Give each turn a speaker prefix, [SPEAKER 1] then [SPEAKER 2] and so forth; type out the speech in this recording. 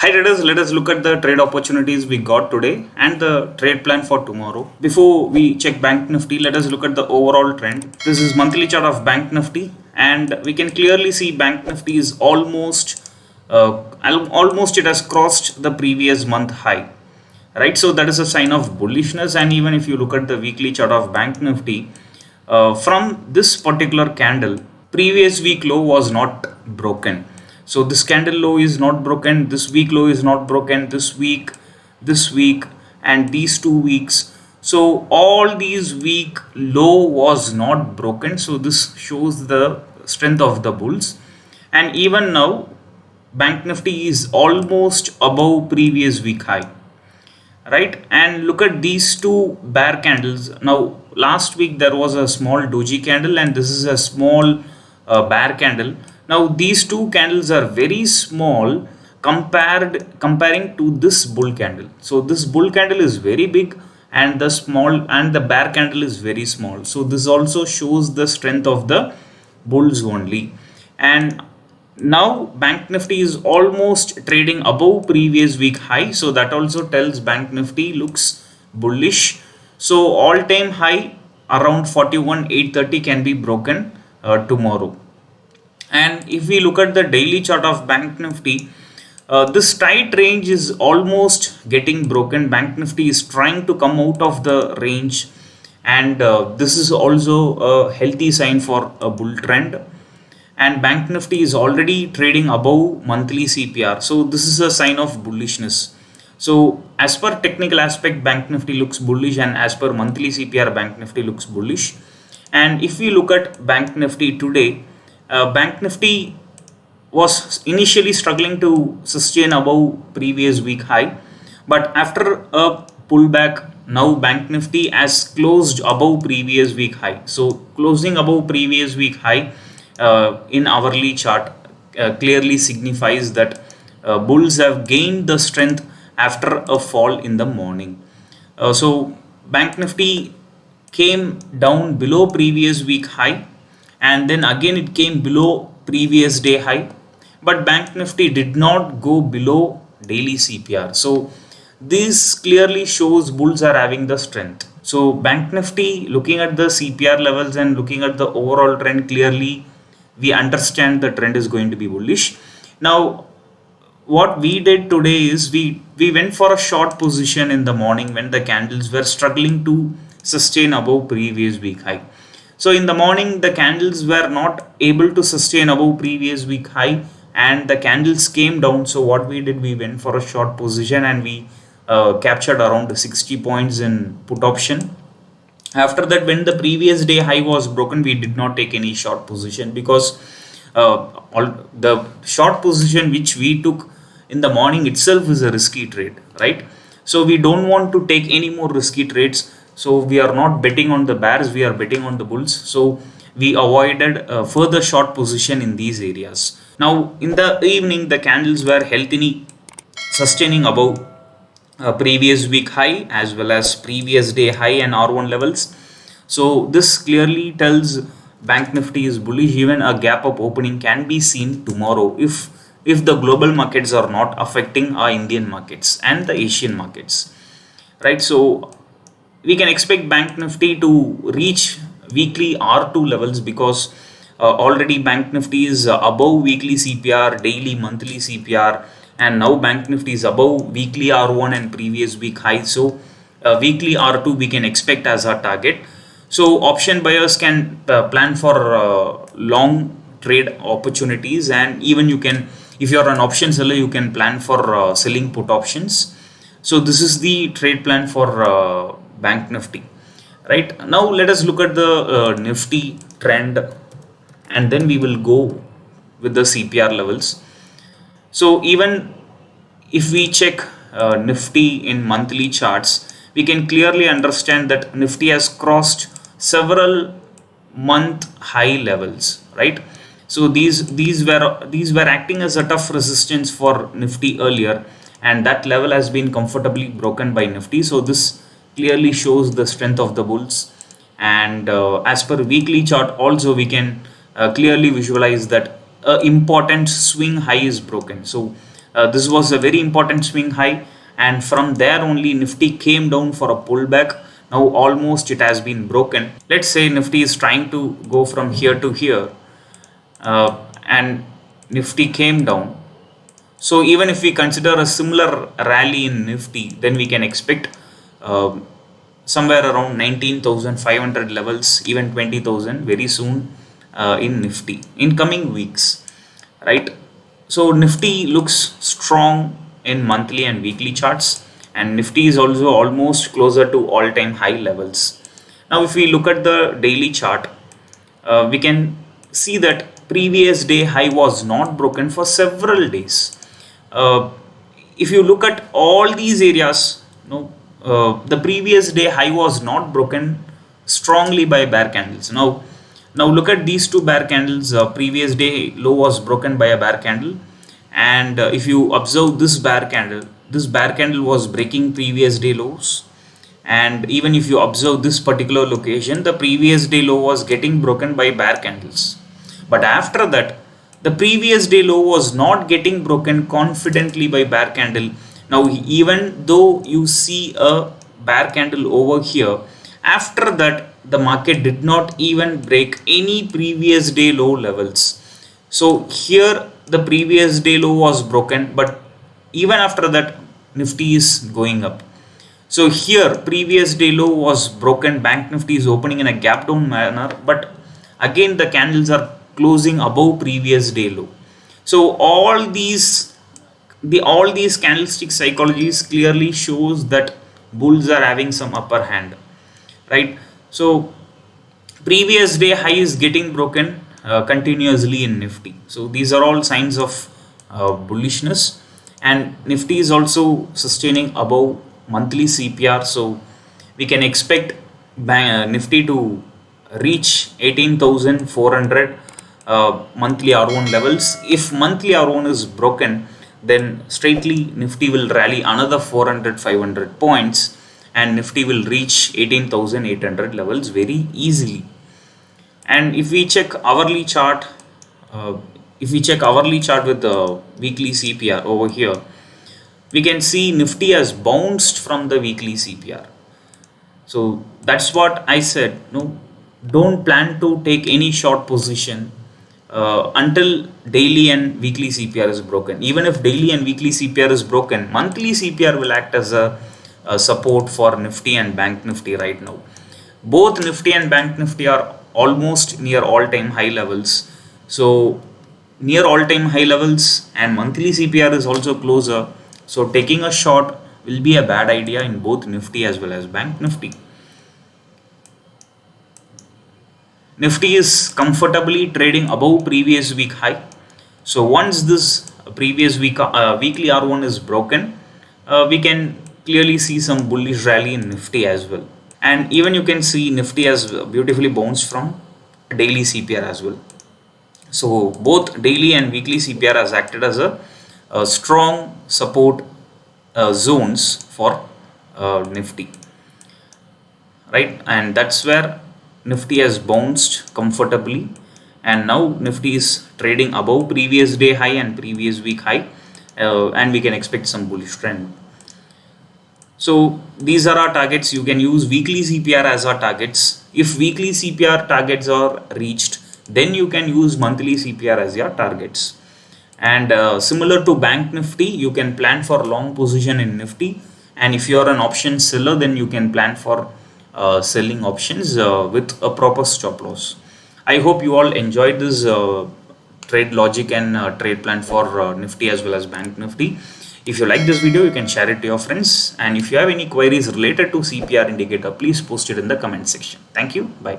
[SPEAKER 1] Hi traders, let us look at the trade opportunities we got today and the trade plan for tomorrow. Before we check Bank Nifty, let us look at the overall trend. This is monthly chart of Bank Nifty, and we can clearly see Bank Nifty is almost it has crossed the previous month high. Right, so that is a sign of bullishness. And even if you look at the weekly chart of Bank Nifty, from this particular candle, previous week low was not broken. So this candle low is not broken, this week low is not broken, this week, and these 2 weeks. So all these week low was not broken. So this shows the strength of the bulls. And even now, Bank Nifty is almost above previous week high. Right, and look at these two bear candles. Now last week there was a small doji candle, and this is a small bear candle. Now these two candles are very small comparing to this bull candle. So this bull candle is very big, and the bear candle is very small. So this also shows the strength of the bulls only. And now Bank Nifty is almost trading above previous week high, so that also tells Bank Nifty looks bullish. So all-time high around 41,830 can be broken tomorrow. And if we look at the daily chart of Bank Nifty, this tight range is almost getting broken. Bank Nifty is trying to come out of the range, and this is also a healthy sign for a bull trend. And Bank Nifty is already trading above monthly CPR, so this is a sign of bullishness. So as per technical aspect, Bank Nifty looks bullish, and as per monthly CPR, Bank Nifty looks bullish. And if we look at Bank Nifty today, Bank Nifty was initially struggling to sustain above previous week high, but after a pullback, now Bank Nifty has closed above previous week high. So closing above previous week high in hourly chart clearly signifies that bulls have gained the strength after a fall in the morning. So Bank Nifty came down below previous week high, and then again it came below previous day high, but Bank Nifty did not go below daily CPR. So this clearly shows bulls are having the strength. So Bank Nifty, looking at the CPR levels and looking at the overall trend, clearly we understand the trend is going to be bullish. Now what we did today is we went for a short position in the morning when the candles were struggling to sustain above previous week high. So in the morning the candles were not able to sustain above previous week high, and the candles came down. So what we did, we went for a short position, and we captured around 60 points in put option. After that, when the previous day high was broken, we did not take any short position, because the short position which we took in the morning itself is a risky trade, right? So we don't want to take any more risky trades. So we are not betting on the bears, we are betting on the bulls. So we avoided further short position in these areas. Now in the evening, the candles were healthily sustaining above previous week high as well as previous day high and R1 levels. So this clearly tells Bank Nifty is bullish. Even a gap up opening can be seen tomorrow if the global markets are not affecting our Indian markets and the Asian markets, right? So we can expect Bank Nifty to reach weekly R2 levels, because already Bank Nifty is above weekly CPR, daily, monthly CPR, and now Bank Nifty is above weekly R1 and previous week high. So weekly R2 we can expect as our target. So option buyers can plan for long trade opportunities, and even you can, if you are an option seller, you can plan for selling put options. So this is the trade plan for Bank Nifty. Right, now let us look at the Nifty trend, and then we will go with the CPR levels. So even if we check Nifty in monthly charts, we can clearly understand that Nifty has crossed several month high levels, right? So these were acting as a tough resistance for Nifty earlier, and that level has been comfortably broken by Nifty. So this clearly shows the strength of the bulls. And as per weekly chart also, we can clearly visualize that important swing high is broken. So This was a very important swing high, and from there only Nifty came down for a pullback. Now almost it has been broken. Let's say Nifty is trying to go from here to here, and Nifty came down. So even if we consider a similar rally in Nifty, then we can expect somewhere around 19,500 levels, even 20,000 very soon in Nifty in coming weeks, right? So Nifty looks strong in monthly and weekly charts, and Nifty is also almost closer to all-time high levels. Now if we look at the daily chart, we can see that previous day high was not broken for several days. If you look at all these areas, the previous day high was not broken strongly by bear candles. Now look at these two bear candles. Previous day low was broken by a bear candle, and if you observe this bear candle was breaking previous day lows. And even if you observe this particular location, the previous day low was getting broken by bear candles. But after that, the previous day low was not getting broken confidently by bear candle. Now even though you see a bear candle over here, after that the market did not even break any previous day low levels. So here the previous day low was broken, but even after that Nifty is going up. So here previous day low was broken, Banknifty is opening in a gap down manner, but again the candles are closing above previous day low. So all these candlestick psychologies clearly shows that bulls are having some upper hand, right? So previous day high is getting broken continuously in Nifty. So these are all signs of bullishness, and Nifty is also sustaining above monthly CPR. So we can expect Nifty to reach 18,400 monthly R1 levels. If monthly R1 is broken, then straightly Nifty will rally another 400-500 points, and Nifty will reach 18,800 levels very easily. And if we check hourly chart, with the weekly CPR over here, we can see Nifty has bounced from the weekly CPR. So that's what I said. No, don't plan to take any short position until daily and weekly CPR is broken. Even if daily and weekly CPR is broken, monthly CPR will act as a support for Nifty and Bank Nifty right now. Both Nifty and Bank Nifty are almost near all-time high levels. So near all-time high levels, and monthly CPR is also closer. So taking a short will be a bad idea in both Nifty as well as Bank Nifty. Nifty is comfortably trading above previous week high. So once this previous week weekly R1 is broken, we can clearly see some bullish rally in Nifty as well. And even you can see Nifty has beautifully bounced from daily CPR as well. So both daily and weekly CPR has acted as a strong support zones for Nifty, right? And that's where Nifty has bounced comfortably, and now Nifty is trading above previous day high and previous week high, and we can expect some bullish trend. So these are our targets. You can use weekly CPR as our targets. If weekly CPR targets are reached, then you can use monthly CPR as your targets. And similar to Bank Nifty, you can plan for long position in Nifty, and if you are an option seller, then you can plan for selling options with a proper stop loss. I hope you all enjoyed this trade logic and trade plan for Nifty as well as Bank Nifty. If you like this video, you can share it to your friends, and if you have any queries related to CPR indicator, please post it in the comment section. Thank you. Bye.